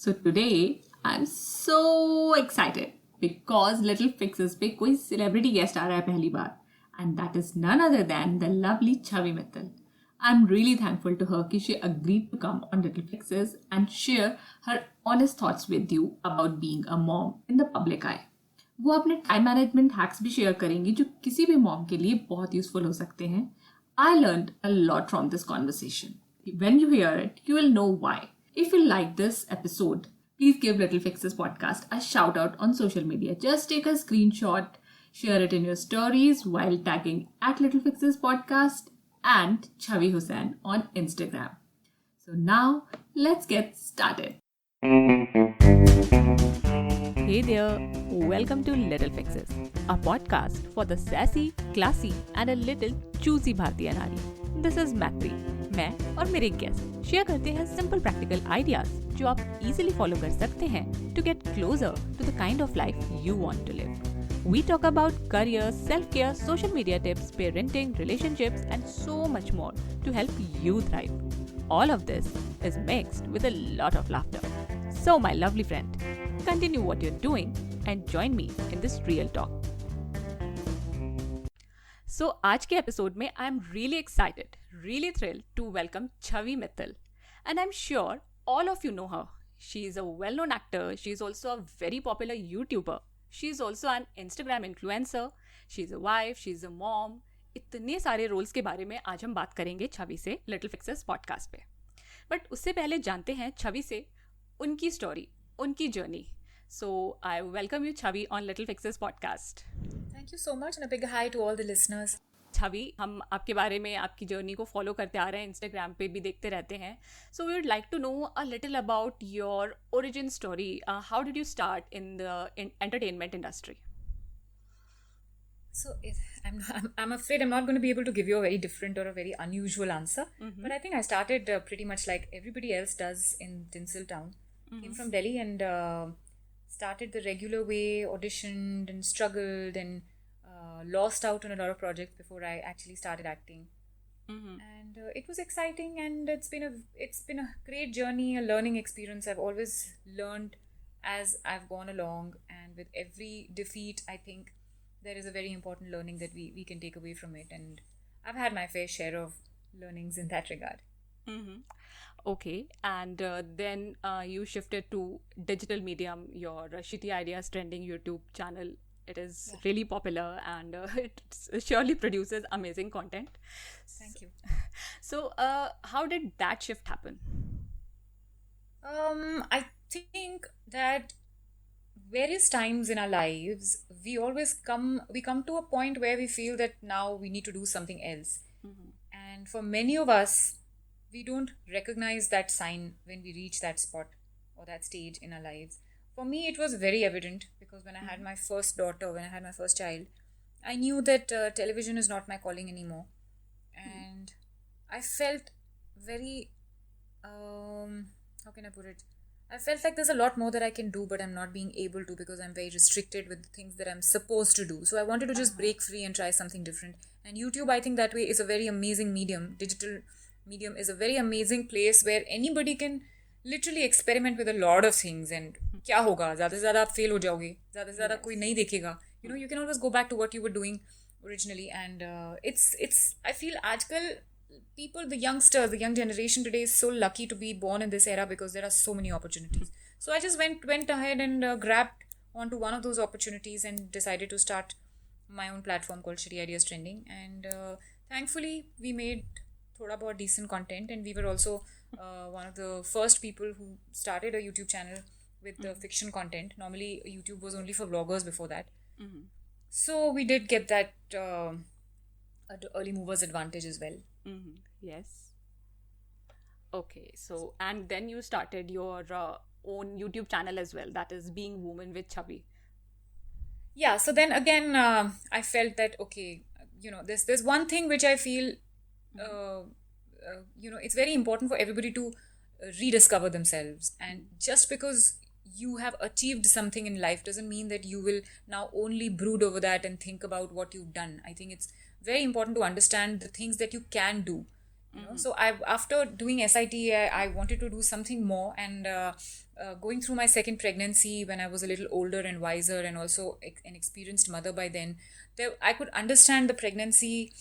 So today I'm so excited because Little Fixes पे कोई celebrity guest आ रहा है पहली बार, and that is none other than the lovely Chhavi Mittal. I'm really thankful to her कि she agreed to come on Little Fixes and share her honest thoughts with you about being a mom in the public eye. वो अपने time management hacks भी share करेंगी जो किसी भी mom के लिए बहुत यूजफुल हो सकते हैं. I learned a lot from this conversation. When you hear it, you will know why. If you like this episode, please give Little Fixes podcast a shout out on social media. Just take a screenshot, share it in your stories while tagging at Little Fixes podcast and Chhavi Hussein on Instagram. So now let's get started. Hey there, welcome to Little Fixes, a podcast for the sassy, classy and a little choosy Bhartiya Nari. This is Macleod. मैं और मेरे guest share करते हैं simple practical ideas जो आप easily follow कर सकते हैं to get closer to the kind of life you want to live. We talk about career, self-care, social media tips, parenting, relationships and so much more to help you thrive. All of this is mixed with a lot of laughter. So my lovely friend, continue what you're doing and join me in this real talk. So आज के episode में I am really excited, really thrilled to welcome Chhavi Mittal. And I'm sure all of you know her. She is a well-known actor. She is also a very popular YouTuber. She is also an Instagram influencer. She is a wife. She is a mom. इतने सारे roles के बारे में आज हम बात करेंगे छवि से लिटिल फिक्सेस पॉडकास्ट पे. बट उससे पहले जानते हैं छवि से उनकी स्टोरी, उनकी journey. So I welcome you, Chhavi, on Little Fixes podcast. Thank you so much and a big hi to all the listeners. छवि, हम आपके बारे में आपकी जर्नी को फॉलो करते आ रहे हैं, इंस्टाग्राम पे भी देखते रहते हैं. So we would like to know a little about your origin story. How did you start in the entertainment industry? So I'm afraid I'm not going to be able to give you a very different or a very unusual answer. But I think I started pretty much like everybody else does in Tinseltown. Came from Delhi and started the regular way, auditioned and struggled and lost out on a lot of projects before I actually started acting. And it was exciting and it's been a great journey, a learning experience. I've always learned as I've gone along, and with every defeat I think there is a very important learning that we can take away from it, and I've had my fair share of learnings in that regard. Okay, and then you shifted to digital medium, your Shiti Ideas trending YouTube channel. It is really popular and it surely produces amazing content. Thank you. So how did that shift happen? I think that various times in our lives we come to a point where we feel that now we need to do something else. And for many of us, we don't recognize that sign when we reach that spot or that stage in our lives. For me, it was very evident because when I had my first daughter, when I had my first child, I knew that television is not my calling anymore. And I felt very, how can I put it? I felt like there's a lot more that I can do, but I'm not being able to because I'm very restricted with the things that I'm supposed to do. So I wanted to just break free and try something different. And YouTube, I think that way is a very amazing medium. Digital medium is a very amazing place where anybody can literally experiment with a lot of things. And क्या होगा, ज़्यादा से ज़्यादा आप fail हो जाओगे, ज़्यादा से ज़्यादा कोई नहीं देखेगा. You know, you can always go back to what you were doing originally. And it's I feel आजकल people, the youngsters, the young generation today is so lucky to be born in this era because there are so many opportunities. So I just went ahead and grabbed onto one of those opportunities and decided to start my own platform called Shitty Ideas Trending. And thankfully we made thoda bahut decent content, and we were also one of the first people who started a YouTube channel with fiction content. Normally YouTube was only for vloggers before that. So we did get that early movers advantage as well. Yes. Okay, so and then you started your own YouTube channel as well, that is Being Woman with Chhavi. Yeah, so then again I felt that okay, you know, there's one thing which I feel you know, it's very important for everybody to rediscover themselves. And just because you have achieved something in life doesn't mean that you will now only brood over that and think about what you've done. I think it's very important to understand the things that you can do. You know, so after doing SIT, I wanted to do something more, and going through my second pregnancy when I was a little older and wiser, and also an experienced mother by then, I could understand the pregnancy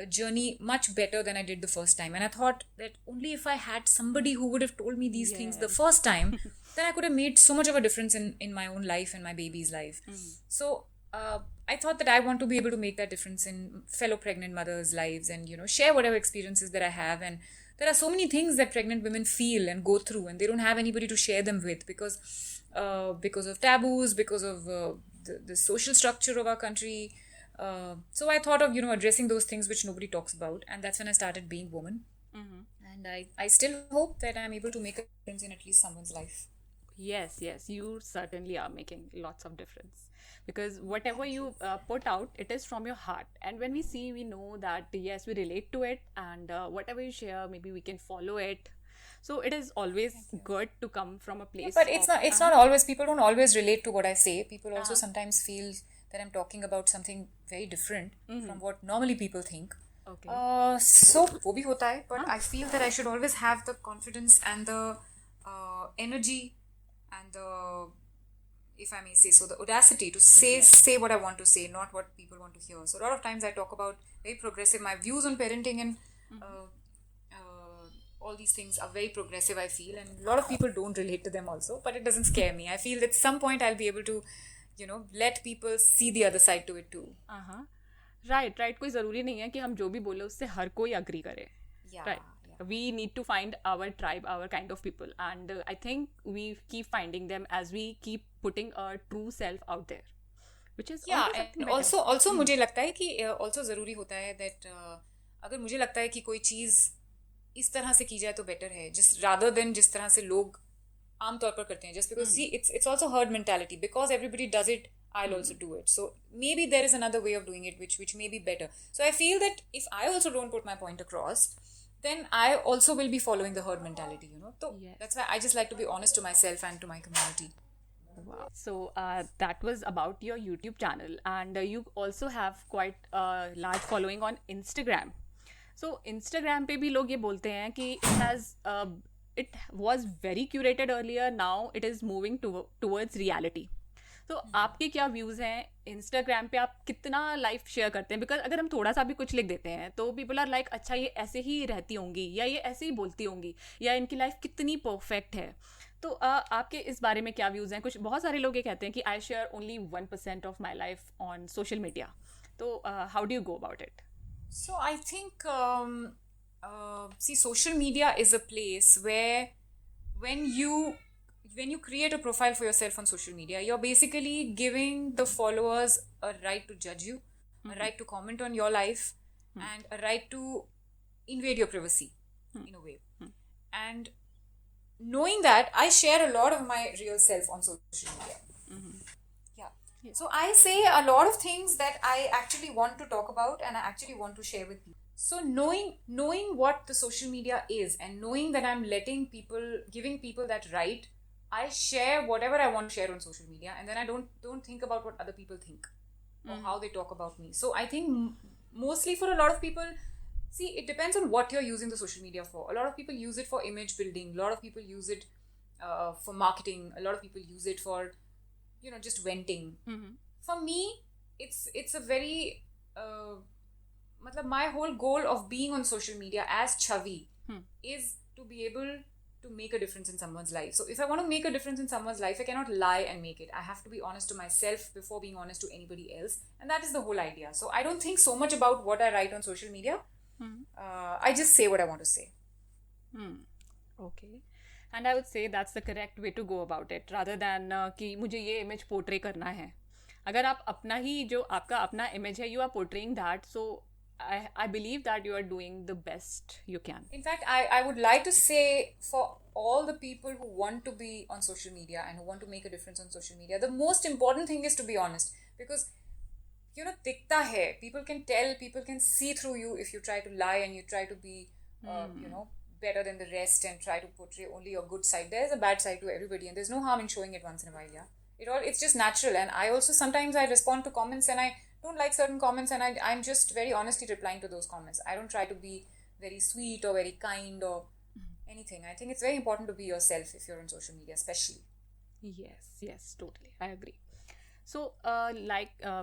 journey much better than I did the first time. And I thought that only if I had somebody who would have told me these things the first time, then I could have made so much of a difference in my own life and my baby's life. So I thought that I want to be able to make that difference in fellow pregnant mothers' lives, and share whatever experiences that I have. And there are so many things that pregnant women feel and go through, and they don't have anybody to share them with because of taboos, because of the social structure of our country. So I thought of addressing those things which nobody talks about, and that's when I started Being Woman. And I still hope that I'm able to make a difference in at least someone's life. Yes, you certainly are making lots of difference, because whatever you put out, it is from your heart, and when we see, we know that yes, we relate to it, and whatever you share, maybe we can follow it. So it is always good to come from a place. But it's not always, people don't always relate to what I say. People also sometimes feel that I'm talking about something very different from what normally people think. Okay. So वो भी होता है, but I feel that I should always have the confidence and the energy and the, if I may say so, the audacity to say what I want to say, not what people want to hear. So a lot of times I talk about very progressive, my views on parenting and all these things are very progressive, I feel, and a lot of people don't relate to them also, but it doesn't scare me. I feel that at some point I'll be able to let people see the other side to it too. Right. कोई ज़रूरी नहीं है कि हम जो भी बोले उससे हर कोई agree करे. Right. We need to find our tribe, our kind of people, and I think we keep finding them as we keep putting our true self out there, which is and also मुझे लगता है कि also ज़रूरी होता है that अगर मुझे लगता है कि कोई चीज़ इस तरह से की जाए तो better है, just rather than जिस तरह से लोग आमतौर पर करते हैं, just because see it's also herd mentality, because everybody does it, I'll also do it. So maybe there is another way of doing it which may be better. So I feel that if I also don't put my point across, then I also will be following the herd mentality, So that's why I just like to be honest to myself and to my community. Wow. So that was about your YouTube channel, and you also have quite a large following on Instagram. So Instagram पे भी लोग ये बोलते हैं कि it was very curated earlier, now it is moving towards reality. तो आपके क्या व्यूज़ हैं इंस्टाग्राम पे, आप कितना लाइफ शेयर करते हैं? बिकॉज अगर हम थोड़ा सा भी कुछ लिख देते हैं तो पीपल आर लाइक, अच्छा ये ऐसे ही रहती होंगी, या ये ऐसे ही बोलती होंगी, या इनकी लाइफ कितनी परफेक्ट है. तो आपके इस बारे में क्या व्यूज़ हैं? कुछ बहुत सारे लोग ये कहते हैं कि I share only 1% of my life on social media. तो how do you go about it? So I think see, social media is a place where when you create a profile for yourself on social media, you're basically giving the followers a right to judge you, a right to comment on your life, and a right to invade your privacy in a way. And knowing that, I share a lot of my real self on social media. So I say a lot of things that I actually want to talk about and I actually want to share with people. So knowing what the social media is, and knowing that I'm giving people that right, I share whatever I want to share on social media, and then I don't think about what other people think or how they talk about me. So I think mostly for a lot of people, see, it depends on what you're using the social media for. A lot of people use it for image building. A lot of people use it for marketing. A lot of people use it for just venting. For me, it's a very my whole goal of being on social media as Chhavi is to be able to make a difference in someone's life. So if I want to make a difference in someone's life, I cannot lie and make it. I have to be honest to myself before being honest to anybody else, and that is the whole idea. So I don't think so much about what I write on social media. I just say what I want to say. Okay. And I would say that's the correct way to go about it, rather than कि मुझे ये image portray करना है. अगर आप अपना ही जो आपका अपना image है, you are portraying that, so I believe that you are doing the best you can. In fact, I would like to say, for all the people who want to be on social media and who want to make a difference on social media, the most important thing is to be honest, because दिखता है, people can tell, people can see through you if you try to lie and you try to be better than the rest and try to portray only your good side. There's a bad side to everybody, and there's no harm in showing it once in a while. It's just natural. And I also sometimes I respond to comments and I don't like certain comments, and I'm just very honestly replying to those comments. I don't try to be very sweet or very kind or anything. I think it's very important to be yourself if you're on social media, especially. Yes, totally. I agree. So,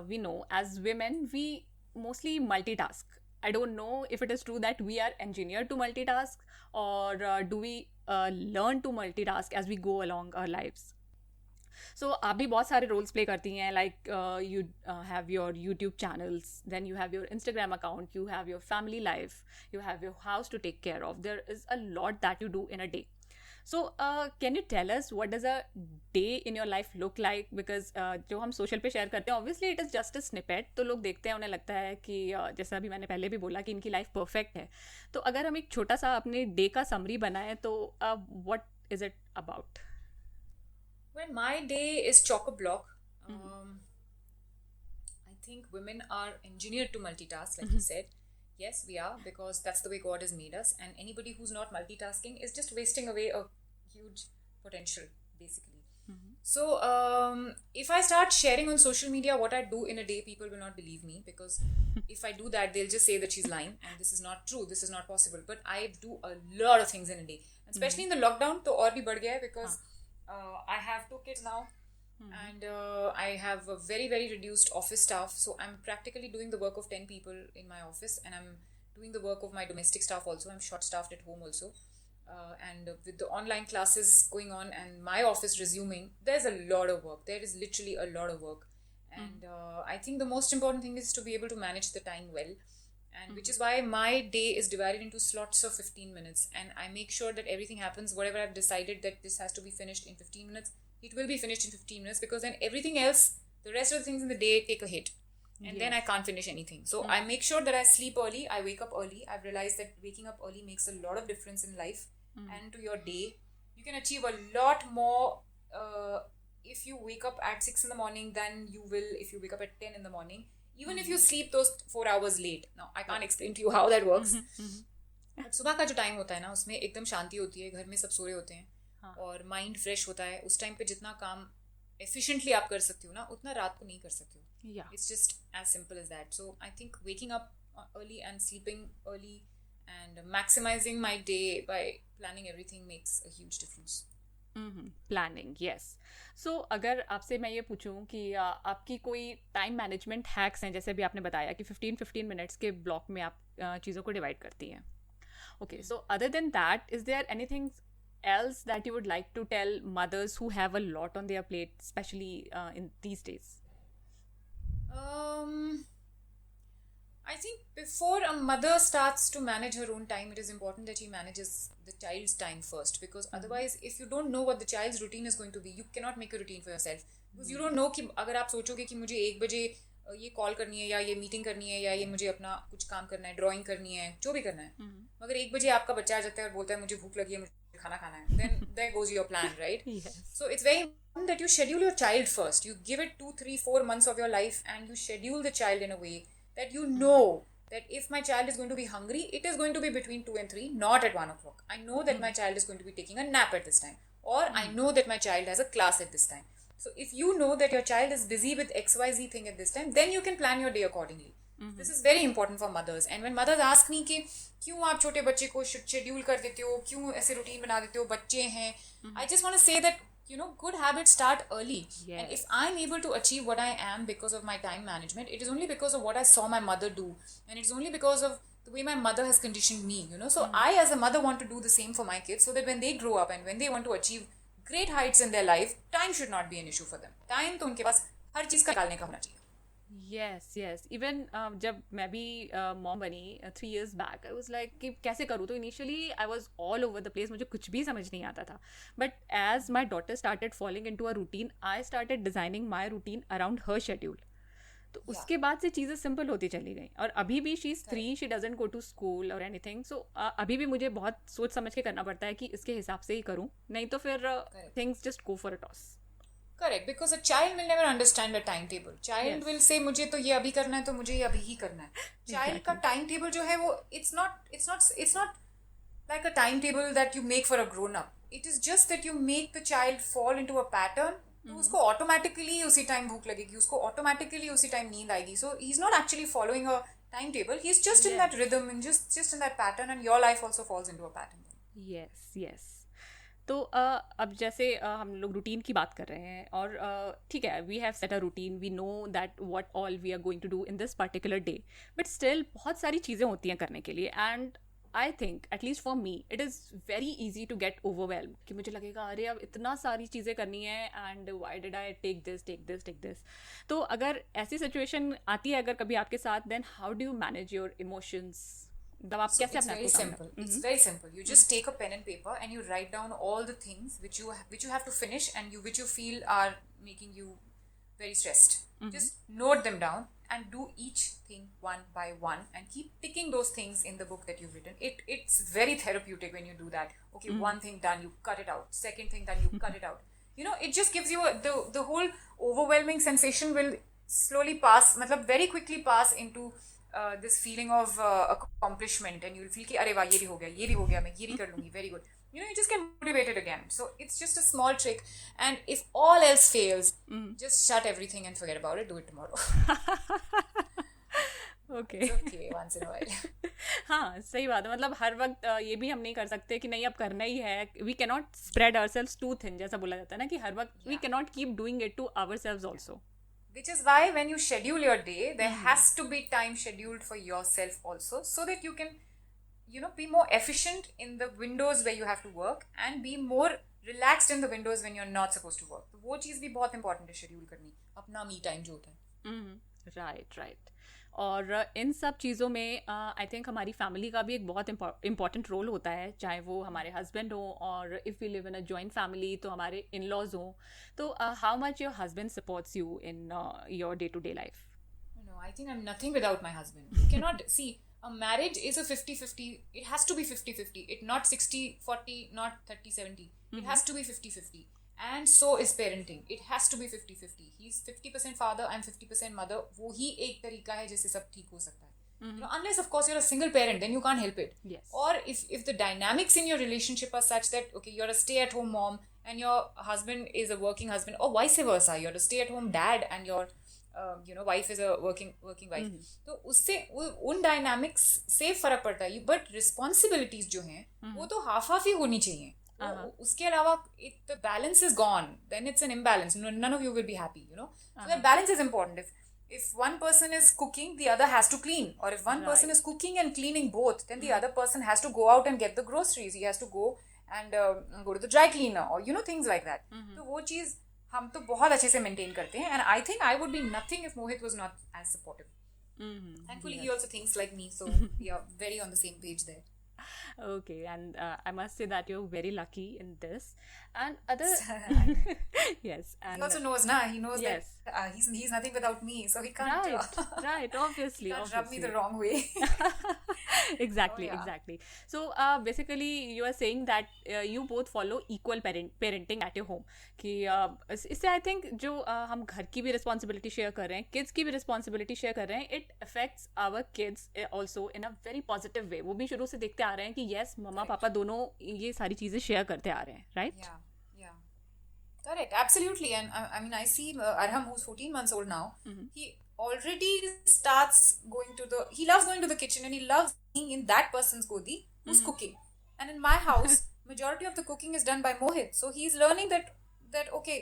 we know as women, we mostly multitask. I don't know if it is true that we are engineered to multitask, or do we learn to multitask as we go along our lives. So आप भी बहुत सारे roles play करती हैं, like you have your YouTube channels, then you have your Instagram account, you have your family life, you have your house to take care of. There is a lot that you do in a day. So can you tell us what does a day in your life look like? Because जो हम social पे share करते हैं, obviously it is just a snippet, तो लोग देखते हैं उन्हें लगता है कि जैसा अभी मैंने पहले भी बोला कि इनकी life perfect है. तो अगर हम एक छोटा सा अपने day का summary बनाएं तो what is it about? Well, my day is chock-a-block. I think women are engineered to multitask, like you said. Yes, we are, because that's the way God has made us. And anybody who's not multitasking is just wasting away a huge potential, basically. So, if I start sharing on social media what I do in a day, people will not believe me, because if I do that, they'll just say that she's lying, and this is not true, this is not possible. But I do a lot of things in a day, especially in the lockdown. तो और भी बढ़ गया है, because I have 2 kids now, and I have a very, very reduced office staff. So I'm practically doing the work of 10 people in my office, and I'm doing the work of my domestic staff also. I'm short-staffed at home also. And with the online classes going on and my office resuming, there's a lot of work. There is literally a lot of work. And I think the most important thing is to be able to manage the time well. And which is why my day is divided into slots of 15 minutes. And I make sure that everything happens, whatever I've decided that this has to be finished in 15 minutes, it will be finished in 15 minutes, because then everything else, the rest of the things in the day take a hit. And then I can't finish anything. So I make sure that I sleep early, I wake up early. I've realized that waking up early makes a lot of difference in life and to your day. You can achieve a lot more if you wake up at 6 in the morning than you will if you wake up at 10 in the morning. Even if you sleep those 4 hours late. Now, I can't explain to you how that works. But सुबह का जो time होता है ना, उसमें एकदम शांति होती है, घर में सब सो रहे होते हैं और माइंड फ्रेश होता है. उस टाइम पे जितना काम efficiently आप कर सकती हो ना, उतना रात को नहीं कर सकती हो. It's just as simple as that. So I think waking up early and sleeping early and maximizing my day by planning everything makes a huge difference. Planning, yes. So अगर आपसे मैं ये पूछूं कि आपकी कोई टाइम मैनेजमेंट हैक्स हैं, जैसे भी आपने बताया कि 15 मिनट्स के ब्लॉक में आप चीज़ों को डिवाइड करती हैं. Okay, so other than that, is there anything else that you would like to tell mothers who have a lot on their plate, especially in these days? I think before a mother starts to manage her own time, it is important that she manages the child's time first, because otherwise, if you don't know what the child's routine is going to be, you cannot make a routine for yourself. Because you don't know कि अगर आप सोचोगे कि मुझे 1 बजे ये call करनी है या ये मीटिंग करनी है या ये मुझे अपना कुछ काम करना है, ड्राइंग करनी है, जो भी करना है, मगर 1 बजे आपका बच्चा आ जाता है और बोलता है मुझे भूख लगी है, मुझे खाना खाना है, then there goes your plan, right? So it's very important that you schedule your child first. You give it 2, 3, 4 months of your life and you schedule the child in a way that you know that if my child is going to be hungry, it is going to be between 2 and 3, not at 1 o'clock. I know that my child is going to be taking a nap at this time, or I know that my child has a class at this time. So if you know that your child is busy with XYZ thing at this time, then you can plan your day accordingly. This is very important for mothers. And when mothers ask me कि क्यों आप छोटे बच्चे को schedule कर देते हो, क्यों ऐसे रूटीन बना देते हो, बच्चे हैं, I just want to say that good habits start early. Yes. And if I'm able to achieve what I am because of my time management, it is only because of what I saw my mother do. And it's only because of the way my mother has conditioned me, So I as a mother want to do the same for my kids, so that when they grow up and when they want to achieve great heights in their life, time should not be an issue for them. Time तो उनके पास हर चीज़ का निकालने का होना चाहिए. Yes. Even जब मैं भी मॉम बनी 3 years back, I was like कि कैसे करूँ. तो initially I was all over the place, मुझे कुछ भी समझ नहीं आता था. But as my daughter started falling into a routine, I started designing my routine around her schedule. तो उसके बाद से चीज़ें सिंपल होती चली गई. और अभी भी she is 3, she doesn't go to school or anything. So अभी भी मुझे बहुत सोच समझ के करना पड़ता है कि इसके हिसाब से ही करूँ, नहीं तो फिर things just go for a toss. Correct, because a child will never understand a timetable. Child will say मुझे तो ये अभी करना है तो मुझे ये अभी ही करना है. Child का timetable जो है वो it's not like a timetable that you make for a grown up. It is just that you make the child fall into a pattern. तो उसको automatically उसी टाइम भूख लगेगी, उसको automatically उसी टाइम नींद आएगी. So he's not actually following a timetable. He's just in that rhythm and just in that pattern, and your life also falls into a pattern. yes. तो अब जैसे हम लोग रूटीन की बात कर रहे हैं और ठीक है, we have set a routine, we know that what all we are going to do in this particular day, but still बहुत सारी चीज़ें होती हैं करने के लिए. And I think at least for me it is very easy to get overwhelm, कि मुझे लगेगा अरे अब इतना सारी चीज़ें करनी है and why did I take this. तो अगर ऐसी सिचुएशन आती है अगर कभी आपके साथ, then how do you manage your emotions? मतलब आप कैसे अपने It's very simple. It's very simple. You just take a pen and paper and you write down all the things which you have to finish and which you feel are making you very stressed. Just note them down and do each thing one by one and keep ticking those things in the book that you've written. It's very therapeutic when you do that. Okay, one thing done, you cut it out. Second thing done, you cut it out. You know, it just gives you the whole overwhelming sensation will slowly pass, matlab very quickly pass into this feeling of accomplishment, and you'll feel कि अरे वाह ये भी हो गया मैं ये भी कर लूँगी, very good. You know, you just get motivated again. So it's just a small trick, and if all else fails, just shut everything and forget about it. Do it tomorrow. Okay. It's okay once in a while. हाँ, सही बात है. मतलब हर वक्त ये भी हम नहीं कर सकते कि नहीं अब करना ही है. We cannot spread ourselves too thin, जैसा बोला जाता है ना, कि हर वक्त we cannot keep doing it to ourselves also. Which is why when you schedule your day, there has to be time scheduled for yourself also, so that you can, you know, be more efficient in the windows where you have to work and be more relaxed in the windows when you're not supposed to work. तो वो चीज़ भी बहुत important है schedule करनी, अपना me time जो होता है. राइट. और इन सब चीज़ों में आई थिंक हमारी फैमिली का भी एक बहुत इम्पॉर्टेंट रोल होता है, चाहे वो हमारे हस्बैंड हो और if we live in a joint family तो हमारे इन लॉज हों. तो how much your husband supports you in your day to day life? No, I think I'm nothing without my husband. You cannot see, a marriage is a 50-50. It has to be 50-50. It not 60-40, not 30-70. It has to be 50-50. And so is parenting. It has to be 50-50. He's 50% father, I'm 50% mother. वो ही एक तरीका है जिससे सब ठीक हो सकता है. You know, unless of course you're a single parent, then you can't help it. Yes. Or if the dynamics in your relationship are such that okay, you're a stay-at-home mom and your husband is a working husband, or vice versa, you're a stay-at-home dad and your wife is a working wife. तो उससे उन dynamics से फर्क पड़ता है. But responsibilities जो हैं वो तो half ही होनी चाहिए. उसके अलावा if the balance is gone, then it's an imbalance. None of you will be happy, you know. So that balance is important. If one person is cooking, the other has to clean. Or if one person is cooking and cleaning both, then the other person has to go out and get the groceries. He has to go and go to the dry cleaner, or you know, things like that. तो वो चीज़ हम तो बहुत अच्छे से maintain करते हैं. And I think I would be nothing if Mohit was not as supportive. Thankfully, he also thinks like me, so we are very on the same page there. Okay, and I must say that you're very lucky in this. And other yes, and he also knows he knows that he's nothing without me, so he can't right obviously rub me the wrong way. exactly. So basically you are saying that you both follow equal parenting at your home, कि इससे I think जो हम घर की भी responsibility share कर रहे हैं, kids की भी responsibility share कर रहे हैं, it affects our kids also in a very positive way. वो भी शुरू से देखते आ रहे हैं कि yes, मम्मा पापा दोनों ये सारी चीजें शेयर करते आ रहे हैं, right? Yeah. Correct, absolutely. And I mean, I see Arham, who's 14 months old now, he already starts he loves going to the kitchen, and he loves being in that person's godi who's cooking. And in my house, majority of the cooking is done by Mohit. So he's learning that okay,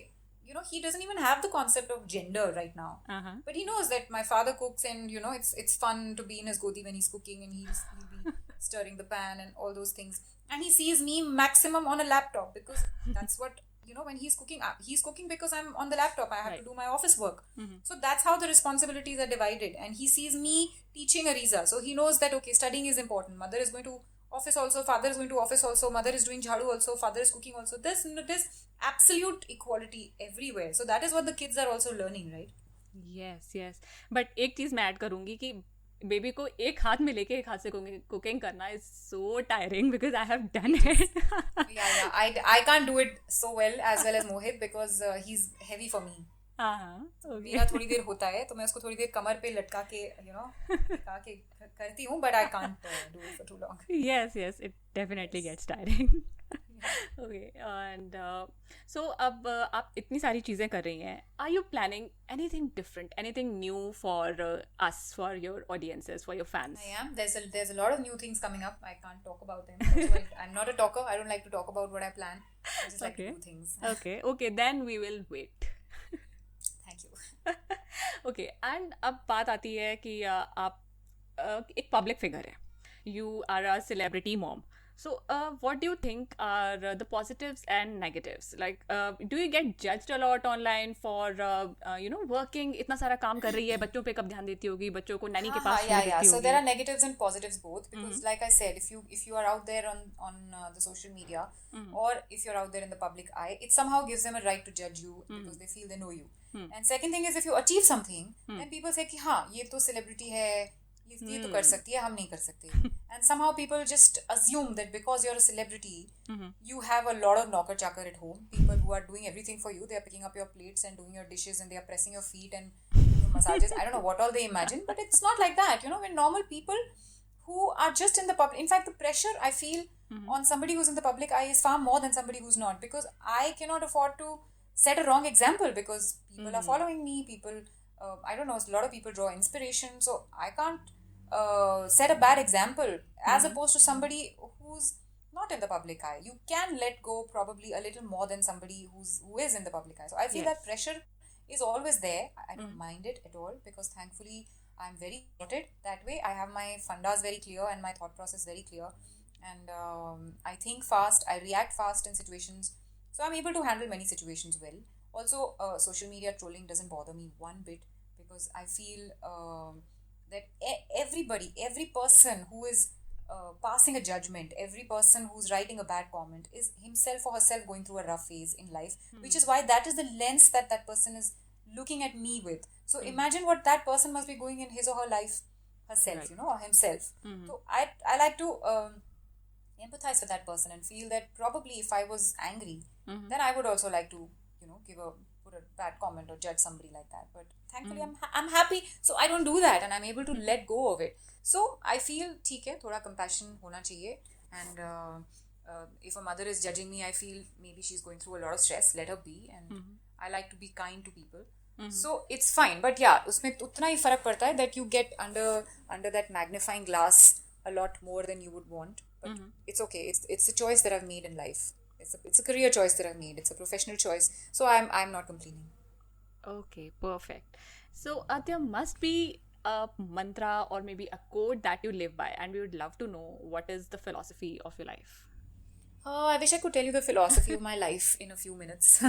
you know, he doesn't even have the concept of gender right now. But he knows that my father cooks, and you know, it's fun to be in his godi when he's cooking, and he'll be stirring the pan and all those things. And he sees me maximum on a laptop, because that's what, you know, when he's cooking because I'm on the laptop. I have to do my office work. So that's how the responsibilities are divided. And he sees me teaching Ariza. So he knows that, okay, studying is important. Mother is going to office also, father is going to office also, mother is doing jhadu also, father is cooking also. There's absolute equality everywhere. So that is what the kids are also learning, right? Yes. But एक चीज़ मैं add करूँगी कि baby को एक हाथ में लेके एक हाथ से कुकिंग करना is so tiring, because I have done it. I can't do it so well as Mohit, because he's heavy for me. मेरा थोड़ी देर होता है तो मैं उसको थोड़ी देर कमर पे लटका के लटका के करती हूँ, but I can't do it for too long. Yes, it definitely gets tiring. Okay and so अब आप इतनी सारी चीज़ें कर रही हैं. Are you planning anything different, anything new for us, for your audiences, for your fans? I am. There's a lot of new things coming up. I can't talk about them. That's why I'm not a talker. I don't like to talk about what I plan. I just like to do things. Okay, then we will wait. Thank you. Okay and अब बात आती है कि आप एक public figure है. You are a celebrity mom. So, what do you think are the positives and negatives? Like, do you get judged a lot online for, working? इतना सारा काम कर रही है, बच्चों पे कब ध्यान देती होगी, बच्चों को नैनी के पास छोड़ देती होगी. So there are negatives and positives both, because like I said, if you are out there on the social media, or if you're out there in the public eye, it somehow gives them a right to judge you because they feel they know you. And second thing is, if you achieve something, then people say कि हाँ ये तो celebrity है, ये तो कर सकती है, हम नहीं कर सकते. And somehow people just assume that because you're a celebrity, you have a lot of knocker chakar at home. People who are doing everything for you, they are picking up your plates and doing your dishes, and they are pressing your feet and doing massages. I don't know what all they imagine, but it's not like that. You know, when normal people who are just in the public, in fact, the pressure I feel on somebody who's in the public eye is far more than somebody who's not, because I cannot afford to set a wrong example, because people are following me. People, I don't know, a lot of people draw inspiration, so I can't set a bad example as opposed to somebody who's not in the public eye. You can let go probably a little more than somebody who is in the public eye. So I feel that pressure is always there. I don't mind it at all, because thankfully I'm very sorted that way. I have my fundas very clear and my thought process very clear, and I think fast, I react fast in situations, so I'm able to handle many situations well. Also, social media trolling doesn't bother me one bit, because I feel that every person who is passing a judgment, every person who's writing a bad comment is himself or herself going through a rough phase in life, which is why that is the lens that person is looking at me with. So imagine what that person must be going in his or her life herself, Right. you know, or himself. So I like to empathize with that person and feel that probably if I was angry, then I would also like to, you know, put a bad comment or judge somebody like that. But thankfully I'm happy, so I don't do that, and I'm able to let go of it. So I feel ठीक है, थोड़ा compassion होना चाहिए. And if a mother is judging me, I feel maybe she's going through a lot of stress. Let her be, and I like to be kind to people. So it's fine. But yeah, उसमें उतना ही फर्क पड़ता है that you get under that magnifying glass a lot more than you would want. But it's okay. It's a choice that I've made in life. It's a career choice that I've made. It's a professional choice. So I'm not complaining. Okay, perfect. So there must be a mantra or maybe a quote that you live by, and we would love to know what is the philosophy of your life. I wish I could tell you the philosophy of my life in a few minutes.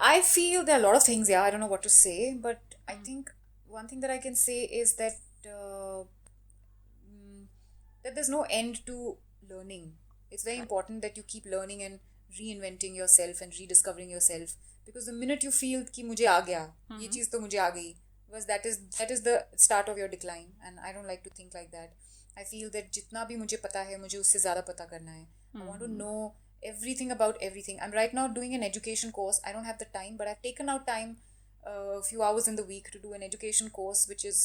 I feel there are a lot of things, yeah, I don't know what to say, but I think one thing that I can say is that that there's no end to learning. It's very important that you keep learning and reinventing yourself and rediscovering yourself, because the minute you feel कि मुझे आ गया, ये चीज़ तो मुझे आ गई, बस that is the start of your decline, and I don't like to think like that. I feel that जितना भी मुझे पता है, मुझे उससे ज़्यादा पता करना है. I want to know everything about everything. I'm right now doing an education course. I don't have the time, but I've taken out time, a few hours in the week, to do an education course, which is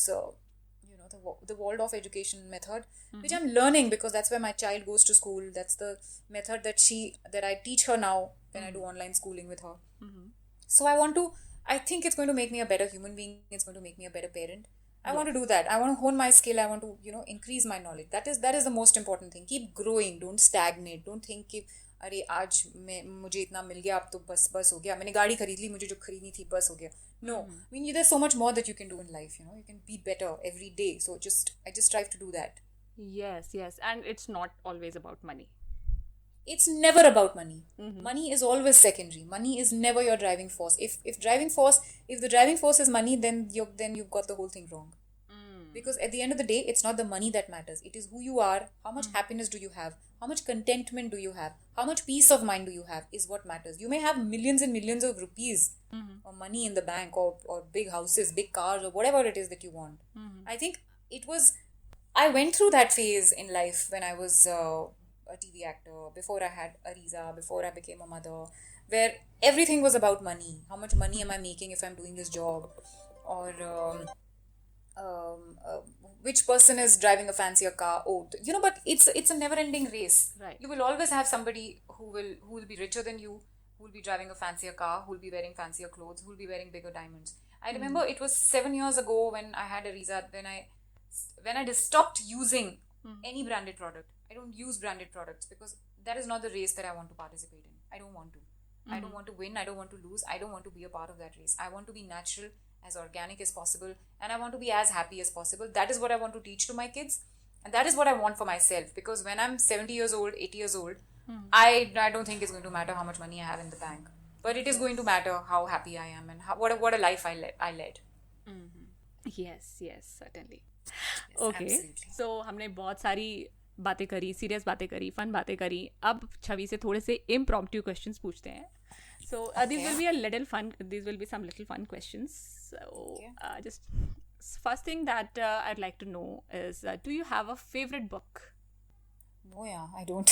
the Waldorf education method, which I'm learning because that's where my child goes to school. That's the method that I teach her now when I do online schooling with her. So I think it's going to make me a better human being. It's going to make me a better parent. I want to do that. I want to hone my skill. I want to, increase my knowledge. That is the most important thing. Keep growing. Don't stagnate. Don't think कि अरे आज मुझे इतना मिल गया, अब तो बस हो गया, मैंने गाड़ी खरीद ली, मुझे जो खरीदनी थी बस हो गया. No, I mean, there's so much more that you can do in life. You can be better every day. So I just strive to do that. Yes, and it's not always about money. It's never about money. Money is always secondary. Money is never your driving force. If the driving force is money, then you've got the whole thing wrong. Because at the end of the day, it's not the money that matters. It is who you are, how much happiness do you have, how much contentment do you have, how much peace of mind do you have is what matters. You may have millions and millions of rupees or money in the bank or big houses, big cars, or whatever it is that you want. I think I went through that phase in life when I was a TV actor, before I had Ariza, before I became a mother, where everything was about money. How much money am I making if I'm doing this job? Or which person is driving a fancier car. But it's a never-ending race. Right. You will always have somebody who will be richer than you, who will be driving a fancier car, who will be wearing fancier clothes, who will be wearing bigger diamonds. I remember it was 7 years ago when I had a Riza, when I just stopped using any branded product. I don't use branded products because that is not the race that I want to participate in. I don't want to. I don't want to win. I don't want to lose. I don't want to be a part of that race. I want to be natural, as organic as possible, and I want to be as happy as possible. That is what I want to teach to my kids, and that is what I want for myself, because when I'm 70 years old, 80 years old, I don't think it's going to matter how much money I have in the bank, but it is going to matter how happy I am and what a life I led. Yes, certainly. Yes, Okay, absolutely. so हमने बहुत सारी बातें करी, serious बातें करी, fun बातें करी. अब छवि से थोड़े से इम्प्रॉम्प्टू क्वेश्चंस पूछते हैं. So these will be a little fun. These will be some little fun questions. So just first thing that I'd like to know is, do you have a favorite book? No, I don't.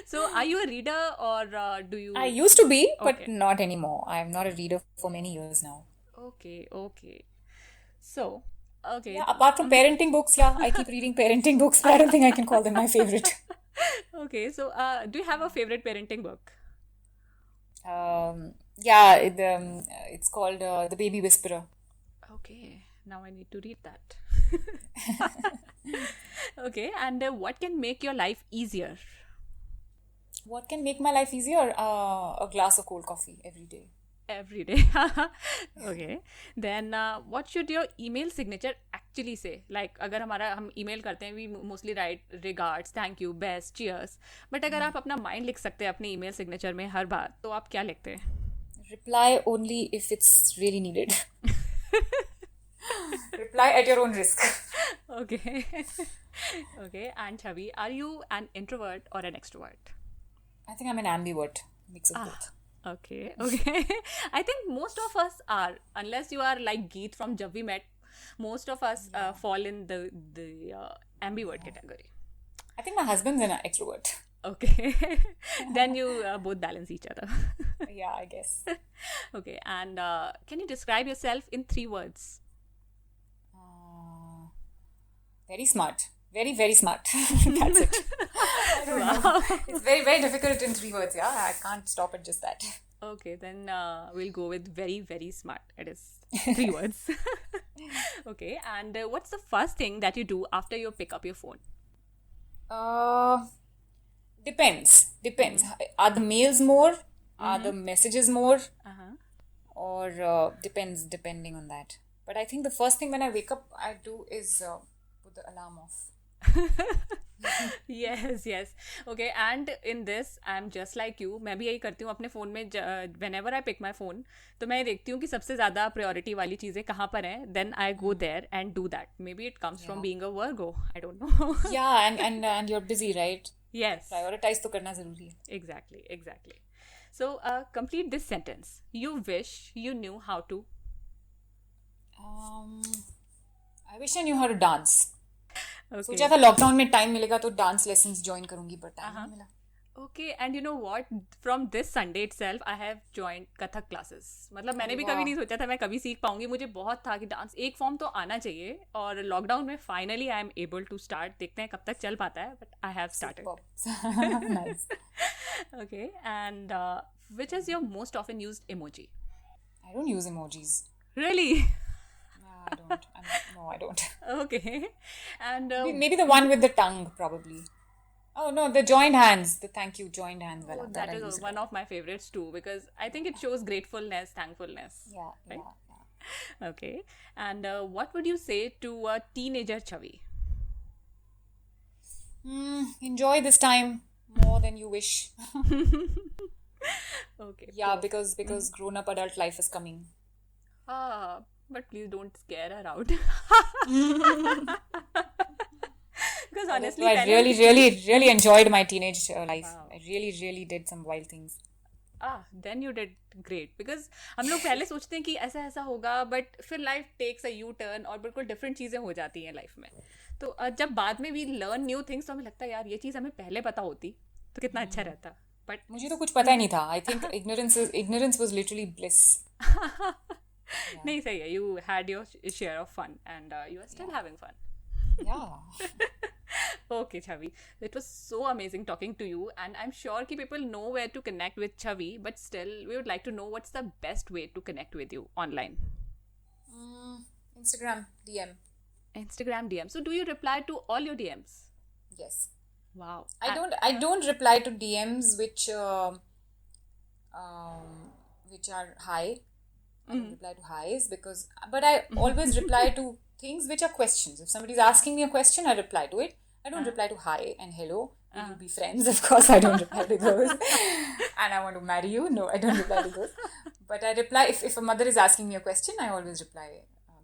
So are you a reader or do you? I used to be, but Okay. not anymore. I'm not a reader for many years now. Okay. So okay. Yeah, apart from parenting books, I keep reading parenting books, but I don't think I can call them my favorite. Okay. So do you have a favorite parenting book? It's called The Baby Whisperer. Okay, now I need to read that. Okay, and what can make your life easier? What can make my life easier? A glass of cold coffee every day. Every day. Okay, then what should your email signature actually say? Like अगर हम email करते हैं, we mostly write regards, thank you, best, cheers. But अगर आप अपना mind लिख सकते हैं अपने email signature में हर बार, तो आप क्या लिखते हैं? Reply only if it's really needed. Reply at your own risk. Okay. Okay, and Chhavi, are you an introvert or an extrovert? I think I'm an ambivert, mix of both. Okay. I think most of us are, unless you are like Geet from Jab We Met, most of us fall in the ambivert category. I think my husband's an extrovert. Okay. Then you both balance each other. Yeah, I guess. Okay, and can you describe yourself in 3 words? Very smart. Very, very smart. That's it. I don't know. It's very, very difficult in 3 words, I can't stop at just that. Okay, then we'll go with very, very smart. It is 3 words. Okay, and what's the first thing that you do after you pick up your phone? Depends. Are the mails more? Are the messages more? Or depending on that. But I think the first thing when I wake up, I do is put the alarm off. Yes. Okay, and in this I'm just like you. मैं भी यही करती हूँ अपने phone में. Whenever I pick my phone, तो मैं देखती हूँ कि सबसे ज़्यादा priority वाली चीज़ें कहाँ पर हैं. Then I go there and do that. Maybe it comes from being a Virgo. I don't know. Yeah, and you're busy, right? Yes. Prioritize तो करना ज़रूरी है. Exactly. So complete this sentence. You wish you knew how to. I wish I knew how to dance. Okay. सोचा था lockdown में time मिलेगा तो dance lessons join करूंगी, बट टाइम नहीं मिला. Okay, and you know what? From this Sunday itself, I have joined Kathak classes. मतलब मैंने भी कभी नहीं सोचा था मैं कभी सीख पाऊंगी. मुझे बहुत था कि डांस एक फॉर्म तो आना चाहिए, और लॉकडाउन में finally I am able to start. देखते हैं कब तक चल पाता है, but I have started. Nice. Okay, and which is your most often used emoji? I don't use emojis. Really? I don't. Okay, and Maybe the one with the tongue, probably. Oh no, the joined hands, the thank you joined hands. that is one of my favorites too, because I think it shows gratefulness, thankfulness. Yeah, right? yeah. Okay, and what would you say to a teenager Chhavi? Enjoy this time more than you wish. Okay. Yeah, because grown-up adult life is coming. But please don't scare her out. Because honestly, I really enjoyed my teenage life. Wow. I really did some wild things. Then you did great. Because हम लोग पहले सोचते हैं कि ऐसा होगा, but फिर life takes a U-turn और बिल्कुल different चीज़ें हो जाती हैं life में. तो जब बाद में we learn new things, तो हमें लगता है यार ये चीज़ हमें पहले पता होती तो कितना अच्छा रहता. But मुझे तो कुछ पता ही नहीं था. I think ignorance was literally bliss. नहीं सही है, you had your share of fun and you are still having fun. Yeah. Okay, Chhavi. It was so amazing talking to you, and I'm sure ki people know where to connect with Chhavi, but still, we would like to know what's the best way to connect with you online. Instagram DM. Instagram DM. So, do you reply to all your DMs? Yes. Wow. I don't reply to DMs which are high. I don't reply to highs but I always reply to things which are questions. If somebody is asking me a question, I reply to it. I don't reply to hi and hello. Will you be friends? Of course, I don't reply to those. And I want to marry you. No, I don't reply to those. But I reply if a mother is asking me a question, I always reply.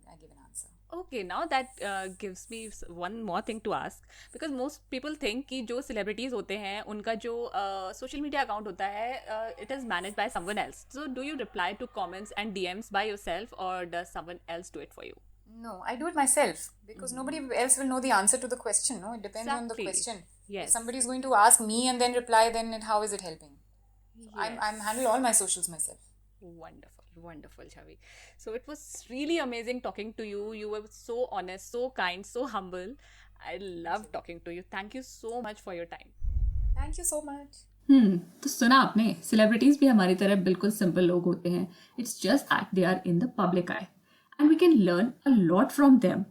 I give an answer. Okay, now that gives me one more thing to ask, because most people think कि जो celebrities होते हैं उनका जो social media account होता है it is managed by someone else. So do you reply to comments and DMs by yourself, or does someone else do it for you? No, I do it myself because nobody else will know the answer to the question. No, it depends on the Exactly. question. Yes. If somebody is going to ask me and then reply, then how is it helping? So Yes. I'm handle all my socials myself. Wonderful, Chhavi. So it was really amazing talking to you. You were so honest, so kind, so humble. I loved talking to you. Thank you so much for your time. Thank you so much. तो सुना आपने, celebrities भी हमारी तरह बिल्कुल simple लोग होते हैं. It's just that they are in the public eye and we can learn a lot from them,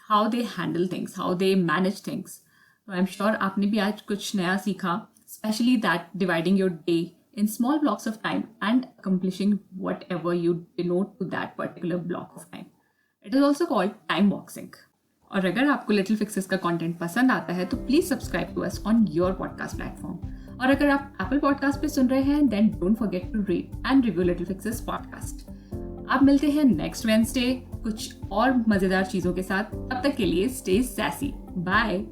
how they handle things, how they manage things. तो आई एम श्योर आपने भी आज कुछ नया सीखा, specially that dividing your day in small blocks of time and accomplishing whatever you denote to that particular block of time. It is also called time boxing. और अगर आपको लिटिल फिक्सेस का कंटेंट पसंद आता है तो please subscribe to us on your podcast platform. और अगर आप एप्पल पॉडकास्ट पे सुन रहे हैं then don't forget to rate and review Little Fixes podcast. आप मिलते हैं नेक्स्ट वेडनेसडे कुछ और मजेदार चीजों के साथ. तब तक के लिए स्टे सैसी. बाय.